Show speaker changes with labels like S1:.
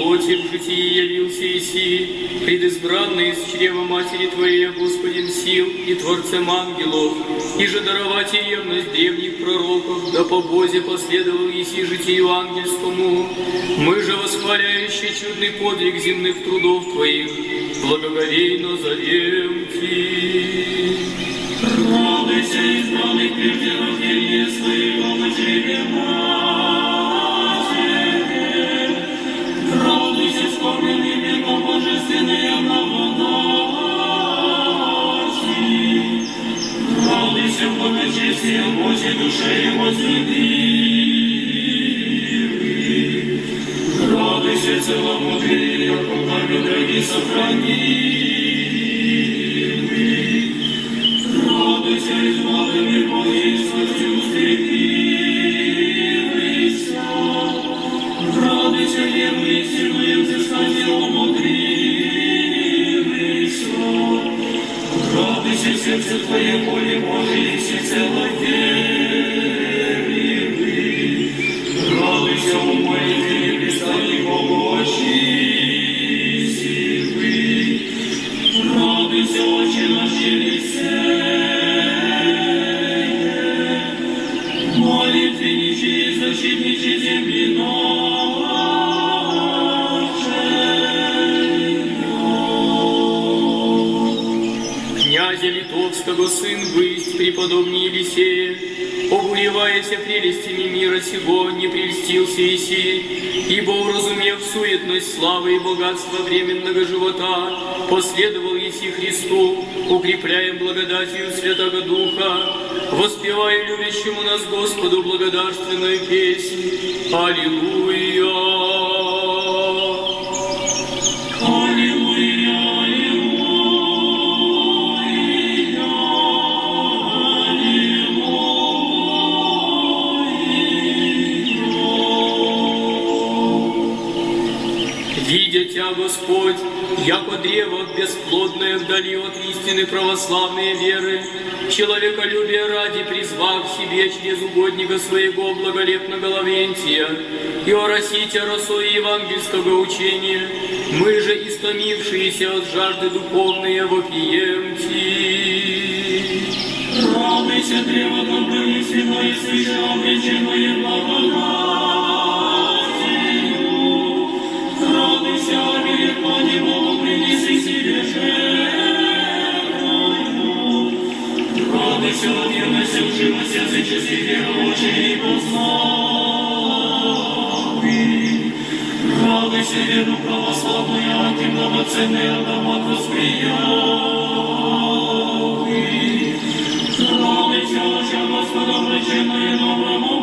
S1: плоти в житии явился Иси, предизбранный из чрева Матери Твоей, Господем сил и Творцем ангелов, и же даровать и ревность древних пророков, да по Бозе последовал Иси житию ангельскому. Мы же, восхваляющие чудный подвиг земных трудов Твоих, благоговейно зовем Ти.
S2: Радуйся, избранный прежде рождения своего на чреве матери. Радуйся, скорбленный веком божественной благодати. Радуйся, благочестие Божьей душе его возлюбивый. Радуйся, целомудрие, яко камень дороги сохранивый. Радуйся, избавленный Божьей устремивайся. Радуйся, верный, сильный, взыскатель, умудривайся. Радуйся, сердце Твое, воли Божией, всецело веривый. Радуйся, умолитве, предстани Богу очистивый. Радуйся, Отче наш Елисей, молитвенничий и защитничий земли нашей.
S1: Князя Литовского сын выесть преподобный Елисея, обуреваяся прелестями мира сего, не прельстился Иси, ибо, уразумев суетность славы и богатства временного живота, последовал Иси Христу, укрепляем благодатью Святого Духа, воспевая любящему нас Господу благодарственную песнь. Аллилуйя!
S2: Аллилуйя!
S1: Видя Тя, Господь, яко древо бесплодное вдали от истины православной веры, человеколюбие ради призвав к себе через угодника своего благолепного Лаврентия и оросите росой евангельского учения, мы же, истомившиеся от жажды духовной, вопием Ти.
S2: Радуйся, древо добролюбивое, свыше обреченное благодатью. Радуйся, оберег Пани Богу, принеси себе жертву. Радуйся, верность, ужимость, язычески, верующий и познавый. Радуйся, веру православную, антимногоценный аромат восприятый. Радуйся, Отче Господа, обреченное доброму